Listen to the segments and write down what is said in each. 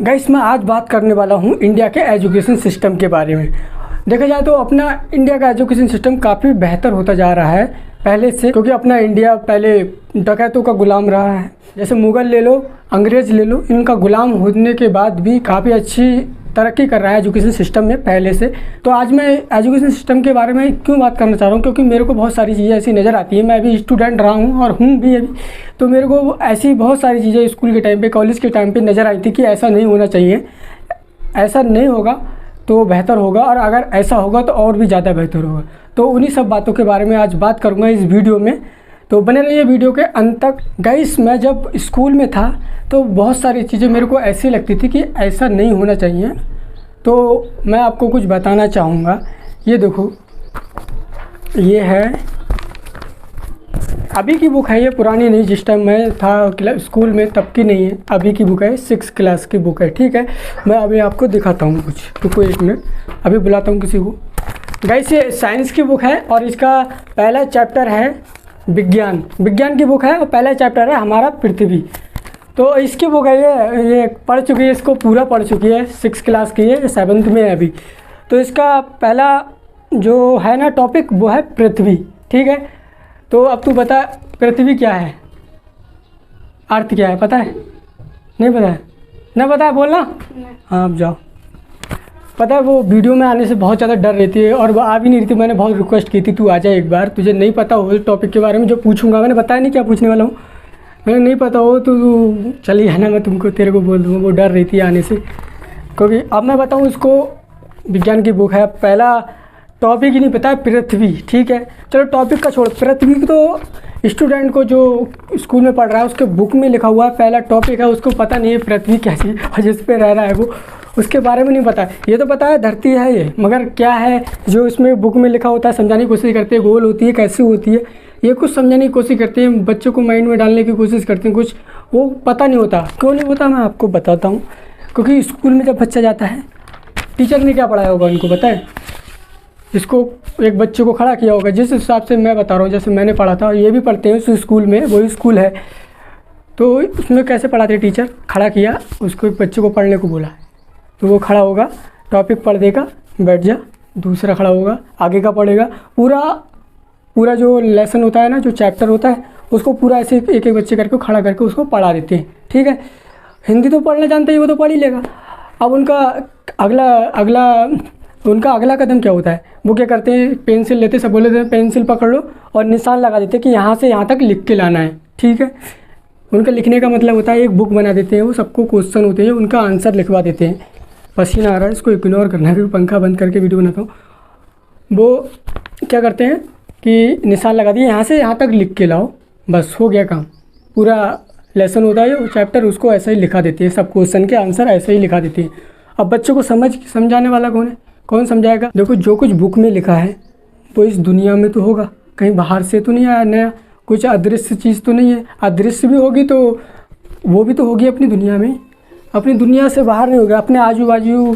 Guys मैं आज बात करने वाला हूँ इंडिया के एजुकेशन सिस्टम के बारे में। देखा जाए तो अपना इंडिया का एजुकेशन सिस्टम काफ़ी बेहतर होता जा रहा है पहले से, क्योंकि अपना इंडिया पहले डकैतों का गुलाम रहा है। जैसे मुग़ल ले लो, अंग्रेज़ ले लो, इनका गुलाम होने के बाद भी काफ़ी अच्छी तरक्की कर रहा है एजुकेशन सिस्टम में पहले से। तो आज मैं एजुकेशन सिस्टम के बारे में क्यों बात करना चाह रहा हूँ, क्योंकि मेरे को बहुत सारी चीज़ें ऐसी नज़र आती हैं। मैं भी स्टूडेंट रहा हूँ और हूँ भी अभी, तो मेरे को ऐसी बहुत सारी चीज़ें स्कूल के टाइम पे, कॉलेज के टाइम पे नज़र आई थी कि ऐसा नहीं होना चाहिए, ऐसा नहीं होगा तो बेहतर होगा, और अगर ऐसा होगा तो और भी ज़्यादा बेहतर होगा। तो उन्हीं सब बातों के बारे में आज बात करूँगा इस वीडियो में, तो बने रहिए वीडियो के अंत तक। गाइस मैं जब स्कूल में था तो बहुत सारी चीज़ें मेरे को ऐसी लगती थी कि ऐसा नहीं होना चाहिए, तो मैं आपको कुछ बताना चाहूँगा। ये देखो, ये है अभी की बुक है, ये पुरानी नहीं, जिस टाइम मैं था स्कूल में तब की नहीं है, अभी की बुक है, 6 क्लास की बुक है। ठीक है, मैं अभी आपको दिखाता हूँ कुछ, रुको एक मिनट, अभी बुलाता हूँ किसी को। गाइस ये साइंस की बुक है और इसका पहला चैप्टर है विज्ञान की बुक है, और पहला चैप्टर है हमारा पृथ्वी। तो इसकी बुक है, ये पढ़ चुकी है, इसको पूरा पढ़ चुकी है, 6 क्लास की है, 7th में है अभी। तो इसका पहला जो है ना टॉपिक वो है पृथ्वी। ठीक है, तो अब तू बता पृथ्वी क्या है, अर्थ क्या है, पता है? नहीं पता है? नहीं पता है, बोलना। हाँ अब जाओ। पता है वो वीडियो में आने से बहुत ज़्यादा डर रहती है और वो आ भी नहीं रही थी। मैंने बहुत रिक्वेस्ट की थी तू आ जाए एक बार, तुझे नहीं पता हो टॉपिक के बारे में जो पूछूंगा, मैंने बताया नहीं क्या पूछने वाला हूँ, मैंने नहीं पता हो तो चलिए है ना, मैं तुमको तेरे को बोल दूँगा। वो डर रही थी आने से, क्योंकि अब मैं बताऊँ इसको, विज्ञान की बुक है, पहला टॉपिक ही नहीं पता है पृथ्वी। ठीक है, चलो टॉपिक का छोड़, पृथ्वी तो स्टूडेंट को जो स्कूल में पढ़ रहा है उसके बुक में लिखा हुआ है, पहला टॉपिक है, उसको पता नहीं है पृथ्वी कैसी है और जिस पे रह रहा है वो, उसके बारे में नहीं पता है। ये तो पता है धरती है ये, मगर क्या है जो इसमें बुक में लिखा होता है समझाने की कोशिश करते हैं, गोल होती है, कैसी होती है, ये कुछ समझाने की कोशिश करते हैं, बच्चों को माइंड में डालने की कोशिश करते हैं, कुछ वो पता नहीं होता। क्यों नहीं होता मैं आपको बताता हूँ, क्योंकि स्कूल में जब बच्चा जाता है टीचर ने क्या पढ़ाया होगा उनको पता है, इसको एक बच्चे को खड़ा किया होगा, जिस हिसाब से मैं बता रहा हूँ, जैसे मैंने पढ़ा था, ये भी पढ़ते हैं उस स्कूल में, वही स्कूल है, तो उसमें कैसे पढ़ाते टीचर, खड़ा किया उसको, एक बच्चे को पढ़ने को बोला, तो वो खड़ा होगा, टॉपिक पढ़ देगा, बैठ जा, दूसरा खड़ा होगा, आगे का पढ़ेगा, पूरा जो लेसन होता है ना, जो चैप्टर होता है, उसको पूरा ऐसे एक एक बच्चे करके खड़ा करके उसको पढ़ा देते हैं। ठीक है, हिंदी तो पढ़ना जानते ही, वो तो पढ़ ही लेगा। अब उनका अगला कदम क्या होता है, वो क्या करते हैं, पेंसिल लेते, सब बोले थे पेंसिल पकड़ लो और निशान लगा देते कि यहाँ से यहाँ तक लिख के लाना है। ठीक है, उनका लिखने का मतलब होता है एक बुक बना देते हैं, वो सबको क्वेश्चन होते हैं, उनका आंसर लिखवा देते हैं। पसीना आ रहा है, इसको इग्नोर करना है, क्योंकि पंखा बंद करके वीडियो बनाता हूँ। वो क्या करते हैं कि निशान लगा दिए, यहाँ से यहाँ तक लिख के लाओ, बस हो गया काम। पूरा लेसन होता है वो चैप्टर, उसको ऐसा ही लिखा देते हैं, सब क्वेश्चन के आंसर ऐसे ही लिखा देते हैं। अब बच्चों को समझाने वाला कौन है, कौन समझाएगा? देखो जो कुछ बुक में लिखा है वो इस दुनिया में तो होगा, कहीं बाहर से तो नहीं आया नया, कुछ अदृश्य चीज़ तो नहीं है। अदृश्य भी होगी तो वो भी तो होगी अपनी दुनिया में, अपनी दुनिया से बाहर नहीं होगा। अपने आजू बाजू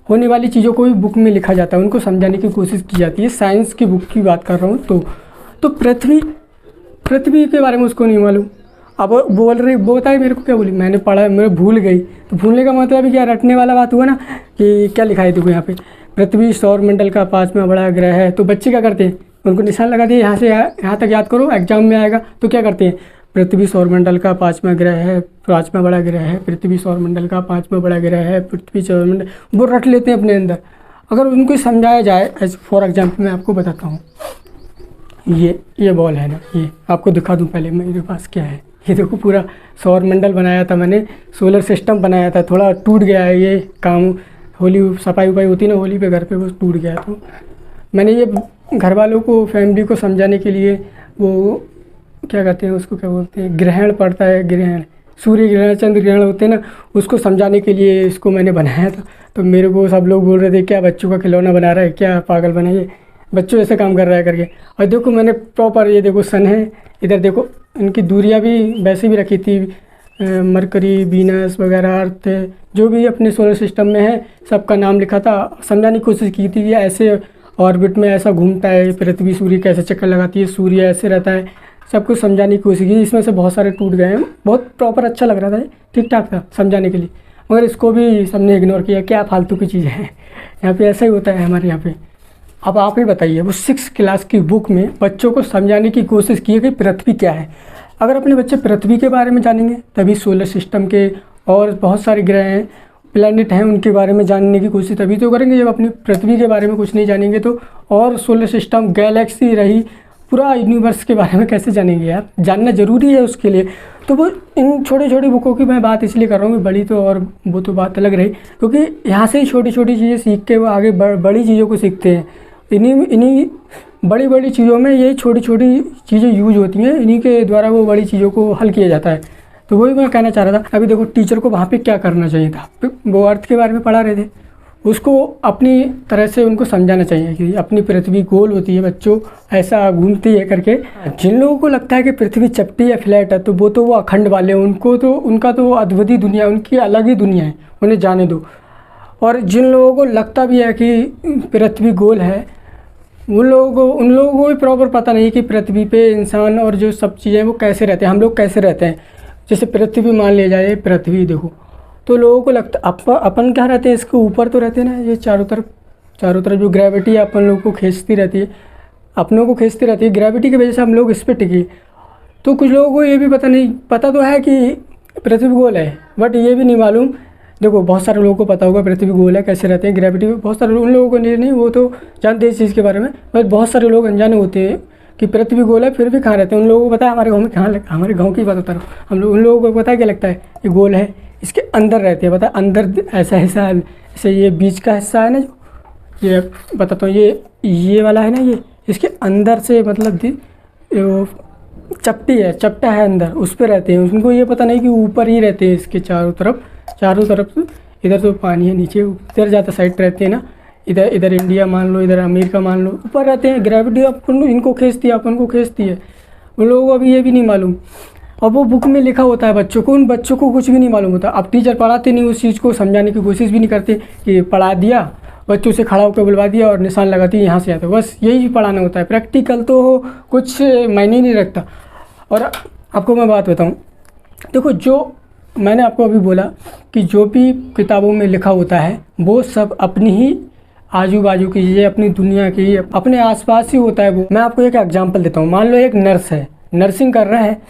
होने वाली चीज़ों को भी बुक में लिखा जाता है, उनको समझाने की कोशिश की जाती है। साइंस की बुक की बात कर रहा हूँ, तो पृथ्वी के बारे में उसको नहीं मालूम। अब बोल रही, वो बताए मेरे को, क्या बोली, मैंने पढ़ा, मैं भूल गई। तो भूलने का मतलब क्या, रटने वाला बात हुआ ना, कि क्या लिखा है देखो यहाँ पे, पृथ्वी सौरमंडल का 5वां बड़ा ग्रह है। तो बच्चे क्या करते हैं, उनको निशान लगा दिए, यहाँ से यहाँ तक याद करो, एग्जाम में आएगा। तो क्या करते हैं, पृथ्वी सौरमंडल का 5वां ग्रह है, 5वां बड़ा ग्रह है, पृथ्वी सौरमंडल का 5वां बड़ा ग्रह है, पृथ्वी सौरमंडल, वो रट लेते हैं अपने अंदर। अगर उनको समझाया जाए, एज फॉर एग्जाम्पल मैं आपको बताता हूँ, ये बॉल है ना, ये आपको दिखा दूँ पहले मेरे पास क्या है। ये देखो पूरा सौरमंडल बनाया था मैंने, सोलर सिस्टम बनाया था, थोड़ा टूट गया है ये काम, होली सफाई वफाई होती ना होली पे घर पे, वो टूट गया। तो मैंने ये घर वालों को, फैमिली को समझाने के लिए, वो क्या कहते हैं उसको, क्या बोलते हैं, ग्रहण पड़ता है, ग्रहण, सूर्य ग्रहण, चंद्र ग्रहण होते हैं ना, उसको समझाने के लिए इसको मैंने बनाया था। तो मेरे को सब लोग बोल रहे थे क्या बच्चों का खिलौना बना रहा है, क्या पागल बना, ये बच्चों ऐसे काम कर रहा है करके। और देखो मैंने प्रॉपर, ये देखो सन है, इधर देखो इनकी दूरियां भी वैसे भी रखी थी, मरकरी, वीनस वगैरह, अर्थ, जो भी अपने सोलर सिस्टम में है सबका नाम लिखा था। समझाने की कोशिश की थी कि ऐसे ऑर्बिट में ऐसा घूमता है पृथ्वी, सूर्य कैसे चक्कर लगाती है, सूर्य ऐसे रहता है, सब कुछ समझाने की कोशिश की। इसमें से बहुत सारे टूट गए हैं, बहुत प्रॉपर अच्छा लग रहा था, ठीक ठाक था समझाने के लिए। मगर इसको भी सबने इग्नोर किया, क्या फालतू की चीज़ है। यहाँ पे ऐसा ही होता है हमारे यहाँ पे। अब आप ही बताइए, वो 6 क्लास की बुक में बच्चों को समझाने की कोशिश की है कि पृथ्वी क्या है। अगर अपने बच्चे पृथ्वी के बारे में जानेंगे तभी सोलर सिस्टम के और बहुत सारे ग्रह हैं, प्लैनेट हैं, उनके बारे में जानने की कोशिश तभी तो करेंगे। जब अपनी पृथ्वी के बारे में कुछ नहीं जानेंगे तो और सोलर सिस्टम, गैलेक्सी रही, पूरा यूनिवर्स के बारे में कैसे जानेंगे यार। जानना ज़रूरी है उसके लिए। तो वो इन छोटी छोटी बुकों की मैं बात इसलिए कर रहा हूँ कि बड़ी तो और वो तो बात अलग रही, क्योंकि यहाँ से ही छोटी छोटी चीज़ें सीख के वो आगे बड़ी चीज़ों को सीखते हैं। इन्हीं बड़ी बड़ी चीज़ों में ये छोटी छोटी चीज़ें यूज होती हैं, इन्हीं के द्वारा वो बड़ी चीज़ों को हल किया जाता है। तो वही मैं कहना चाह रहा था। अभी देखो, टीचर को वहाँ पे क्या करना चाहिए था, वो अर्थ के बारे में पढ़ा रहे थे, उसको अपनी तरह से उनको समझाना चाहिए कि अपनी पृथ्वी गोल होती है बच्चों, ऐसा घूमती है करके। जिन लोगों को लगता है कि पृथ्वी चपटी या फ्लैट है तो वो अखंड वाले हैं, उनका तो अद्वितीय दुनिया, उनकी अलग ही दुनिया है, उन्हें जाने दो। और जिन लोगों को लगता भी है कि पृथ्वी गोल है, उन लोगों को भी प्रॉपर पता नहीं कि पृथ्वी पे इंसान और जो सब चीज़ें वो कैसे रहते हैं, हम लोग कैसे रहते हैं। जैसे पृथ्वी मान लिया जाए, पृथ्वी देखो तो लोगों को लगता अपन क्या रहते हैं, इसके ऊपर तो रहते हैं ना, ये चारों तरफ जो ग्रेविटी है अपन लोगों को खींचती रहती है, अपनों को खींचती रहती है, ग्रेविटी की वजह से हम लोग इस पर टिके। तो कुछ लोगों को ये भी पता तो है कि पृथ्वी गोल है, बट ये भी नहीं मालूम। देखो, बहुत सारे लोगों को पता होगा पृथ्वी गोल है, कैसे रहते हैं, ग्रेविटी में बहुत सारे उन लोगों को नहीं वो तो जानते हैं इस चीज़ के बारे में, बट बहुत सारे लोग अनजाने होते हैं कि पृथ्वी गोल है फिर भी कहाँ रहते हैं। उन लोगों को पता है हमारे गाँव में कहाँ हमारे गाँव की बात बता रहा हूँ, हम लोग उन लोगों को पता है क्या लगता है ये गोल है, इसके अंदर रहते हैं। पता है अंदर ऐसा हिस्सा है, जैसे ये बीच का हिस्सा है ना, जो ये बताता हूँ, ये वाला है ना, ये इसके अंदर से मतलब चपटा है अंदर, उस पर रहते हैं। उनको ये पता नहीं कि ऊपर ही रहते हैं, इसके चारों तरफ। इधर तो पानी है, नीचे इधर ज़्यादा साइड रहते हैं ना, इधर इंडिया मान लो, इधर अमेरिका मान लो, ऊपर रहते हैं। ग्रेविटी अपन इनको खींचती है, अपन को खींचती है। उन लोगों को अभी ये भी नहीं मालूम। और वो बुक में लिखा होता है बच्चों को, उन बच्चों को कुछ भी नहीं मालूम होता। अब टीचर पढ़ाते नहीं, उस चीज़ को समझाने की कोशिश भी नहीं करते कि पढ़ा दिया, बच्चों से खड़ा होकर बुलवा दिया और निशान लगा दिया, यहाँ से आता, बस यही पढ़ाना होता है। प्रैक्टिकल तो कुछ मायने नहीं रखता। और आपको मैं बात बताऊँ, देखो, जो मैंने आपको अभी बोला कि जो भी किताबों में लिखा होता है वो सब अपनी ही आजू बाजू की चीज़ें, अपनी दुनिया की, अपने आसपास ही होता है वो। मैं आपको एक एग्जांपल देता हूँ। मान लो एक नर्स है, नर्सिंग कर रहा है।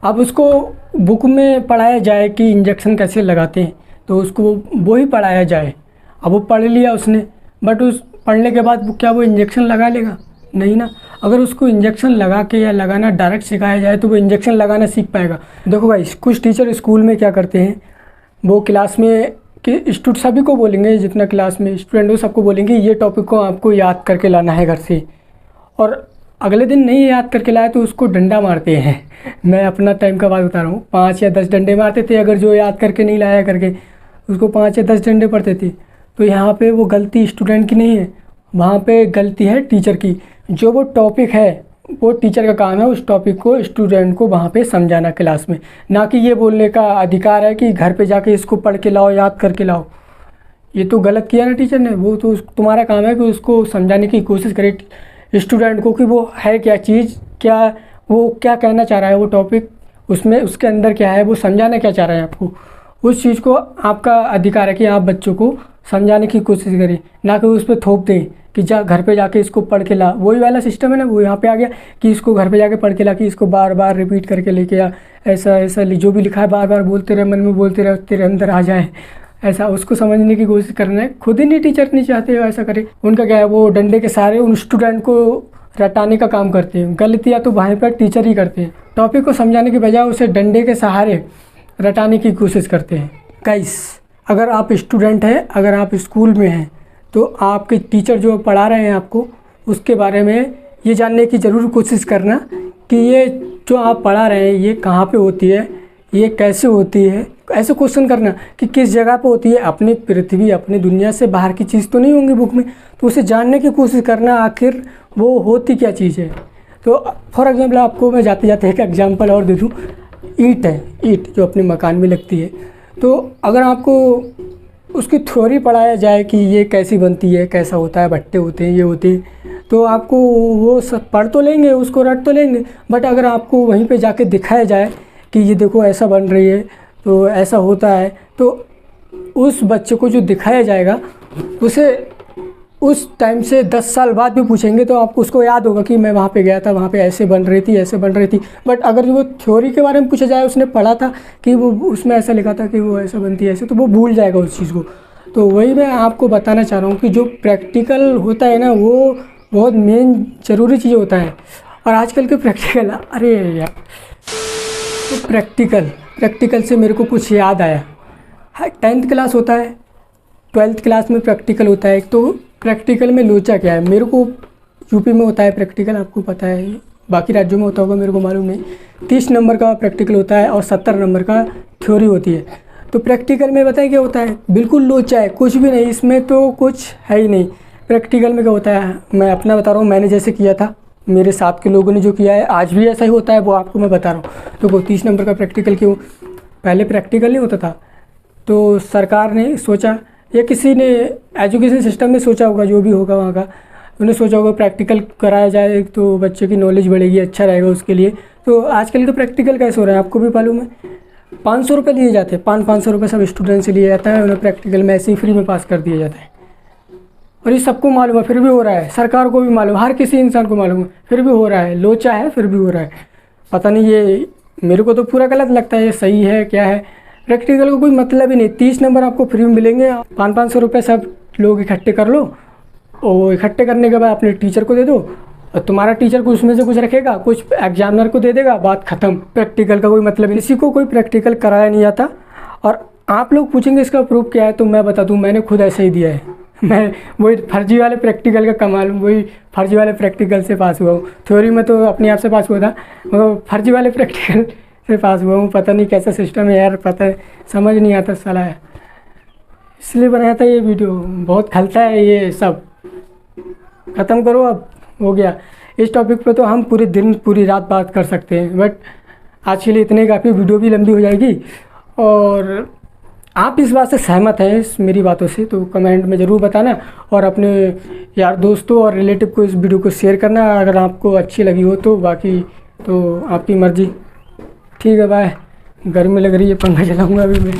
अब उसको बुक में पढ़ाया जाए कि इंजेक्शन कैसे लगाते हैं, तो उसको वो ही पढ़ाया जाए। अब वो पढ़ लिया उसने, बट उस पढ़ने के बाद क्या वो इंजेक्शन लगा लेगा? नहीं ना। अगर उसको इंजेक्शन लगा के या लगाना डायरेक्ट सिखाया जाए तो वो इंजेक्शन लगाना सीख पाएगा। देखो भाई, कुछ टीचर स्कूल में क्या करते हैं, वो क्लास में कि सभी को बोलेंगे, जितना क्लास में स्टूडेंट हो सबको बोलेंगे ये टॉपिक को आपको याद करके लाना है घर से, और अगले दिन नहीं याद करके लाया तो उसको डंडा मारते हैं। मैं अपना टाइम का बात बता रहा हूँ, 5 या 10 डंडे मारते थे अगर जो याद करके नहीं लाया करके, उसको 5 या 10 डंडे पड़ते थे। तो यहाँ पे वो गलती स्टूडेंट की नहीं है, वहाँ पे गलती है टीचर की। जो वो टॉपिक है वो टीचर का काम है उस टॉपिक को स्टूडेंट को वहाँ पे समझाना क्लास में, ना कि ये बोलने का अधिकार है कि घर पे जाके इसको पढ़ के लाओ, याद करके लाओ। ये तो गलत किया ना टीचर ने। वो तो तुम्हारा काम है कि उसको समझाने की कोशिश करे स्टूडेंट को कि वो है क्या चीज़, क्या वो क्या कहना चाह रहा है, वो टॉपिक उसमें उसके अंदर क्या है, वो समझाना क्या चाह रहा है आपको। उस चीज़ को आपका अधिकार है कि आप बच्चों को समझाने की कोशिश करें, ना कि उस पर थोप दें कि जा घर पे जाके इसको पढ़ के ला। वही वाला सिस्टम है ना, वो यहाँ पे आ गया कि इसको घर पे जाके पढ़ के ला, कि इसको बार बार रिपीट करके लेके आ, ऐसा जो भी लिखा है बार बार बोलते रहे, मन में बोलते रहे, तेरे अंदर आ जाए, ऐसा उसको समझने की कोशिश करना है। खुद ही नहीं टीचर नहीं चाहते हो ऐसा करे। उनका क्या है, वो डंडे के सहारे उन स्टूडेंट को रटाने का काम करते हैं। गलतियाँ तो वहीं पर टीचर ही करते हैं। टॉपिक को समझाने के बजाय उसे डंडे के सहारे रटाने की कोशिश करते हैं। गाइस, अगर आप स्टूडेंट हैं, अगर आप स्कूल में हैं, तो आपके टीचर जो पढ़ा रहे हैं आपको, उसके बारे में ये जानने की ज़रूर कोशिश करना कि ये जो आप पढ़ा रहे हैं ये कहाँ पे होती है, ये कैसे होती है। ऐसे क्वेश्चन करना कि किस जगह पे होती है। अपनी पृथ्वी, अपनी दुनिया से बाहर की चीज़ तो नहीं होंगी बुक में, तो उसे जानने की कोशिश करना आखिर वो होती क्या चीज़ है। तो फॉर एग्जाम्पल आपको मैं जाते जाते एक एग्जाम्पल और दे दूँ। ईंट है, ईंट जो अपने मकान में लगती है, तो अगर आपको उसकी थ्योरी पढ़ाया जाए कि ये कैसी बनती है, कैसा होता है, भट्टे होते हैं, ये होते हैं, तो आपको वो सब पढ़ तो लेंगे, उसको रट तो लेंगे। बट अगर आपको वहीं पे जाके दिखाया जाए कि ये देखो ऐसा बन रही है, तो ऐसा होता है, तो उस बच्चे को जो दिखाया जाएगा उसे उस टाइम से 10 साल बाद भी पूछेंगे तो आपको उसको याद होगा कि मैं वहाँ पे गया था, वहाँ पे ऐसे बन रही थी, ऐसे बन रही थी। बट अगर जो वो थ्योरी के बारे में पूछा जाए, उसने पढ़ा था कि वो उसमें ऐसा लिखा था कि वो ऐसा बनती है ऐसे, तो वो भूल जाएगा उस चीज़ को। तो वही मैं आपको बताना चाह रहा हूँ कि जो प्रैक्टिकल होता है ना, वो बहुत मेन ज़रूरी चीज़ होता है। और आजकल के प्रैक्टिकल, अरे यार, तो प्रैक्टिकल से मेरे को कुछ याद आया। 10th क्लास होता है, 12th क्लास में प्रैक्टिकल होता है। तो प्रैक्टिकल में लोचा क्या है, मेरे को यूपी में होता है प्रैक्टिकल, आपको पता है, बाकी राज्यों में होता होगा मेरे को मालूम नहीं। 30 नंबर का प्रैक्टिकल होता है और 70 नंबर का थ्योरी होती है। तो प्रैक्टिकल में बताइए क्या होता है, बिल्कुल लोचा है, कुछ भी नहीं, इसमें तो कुछ है ही नहीं। प्रैक्टिकल में क्या होता है, मैं अपना बता रहा हूँ, मैंने जैसे किया था, मेरे साथ के लोगों ने जो किया है, आज भी ऐसा ही होता है, वो आपको मैं बता रहा हूँ। तो वो 30 नंबर का प्रैक्टिकल क्यों, पहले प्रैक्टिकल नहीं होता था, तो सरकार ने सोचा या किसी ने एजुकेशन सिस्टम में सोचा होगा, जो भी होगा वहाँ का, उन्हें सोचा होगा प्रैक्टिकल कराया जाए तो बच्चे की नॉलेज बढ़ेगी, अच्छा रहेगा उसके लिए। तो आजकल का प्रैक्टिकल कैसे हो रहा है आपको भी मालूम है, 500 रुपये लिए जाते हैं, 500 रुपये सब स्टूडेंट से लिया जाता है, उन्हें प्रैक्टिकल में ऐसे ही फ्री में पास कर दिया जाता है। और ये सबको मालूम है, फिर भी हो रहा है, सरकार को भी मालूम, हर किसी इंसान को मालूम है, फिर भी हो रहा है, लोचा है फिर भी हो रहा है। पता नहीं, ये मेरे को तो पूरा गलत लगता है, ये सही है क्या है। प्रैक्टिकल को कोई मतलब ही नहीं, 30 नंबर आपको फ्री में मिलेंगे, 500 रुपये सब लोग इकट्ठे कर लो, और इकट्ठे करने के बाद अपने टीचर को दे दो, और तुम्हारा टीचर को उसमें से कुछ रखेगा, कुछ एग्जामिनर को दे देगा, बात ख़त्म। प्रैक्टिकल का कोई मतलब नहीं, किसी को कोई प्रैक्टिकल कराया नहीं आता। और आप लोग पूछेंगे इसका प्रूफ क्या है, तो मैं बता दूं, मैंने खुद ऐसे ही दिया है। मैं वही फर्जी वाले प्रैक्टिकल का कमाल, वही फर्जी वाले प्रैक्टिकल से पास हुआ हूँ। थ्योरी में तो अपने आप से पास हुआ था, वो फर्जी वाले प्रैक्टिकल से पास हुआ हूँ। पता नहीं कैसा सिस्टम है यार, पता है, समझ नहीं आता साला है, इसलिए बनाया था ये वीडियो। बहुत खलता है ये सब, ख़त्म करो अब, हो गया। इस टॉपिक पे तो हम पूरे दिन पूरी रात बात कर सकते हैं, बट आज के लिए इतने काफ़ी, वीडियो भी लंबी हो जाएगी। और आप इस बात से सहमत हैं इस मेरी बातों से तो कमेंट में ज़रूर बताना, और अपने यार दोस्तों और रिलेटिव को इस वीडियो को शेयर करना अगर आपको अच्छी लगी हो तो। बाकी तो आपकी मर्ज़ी। ठीक है, बाय। गर्मी लग रही है, पंखा चलाऊँगा अभी मैं।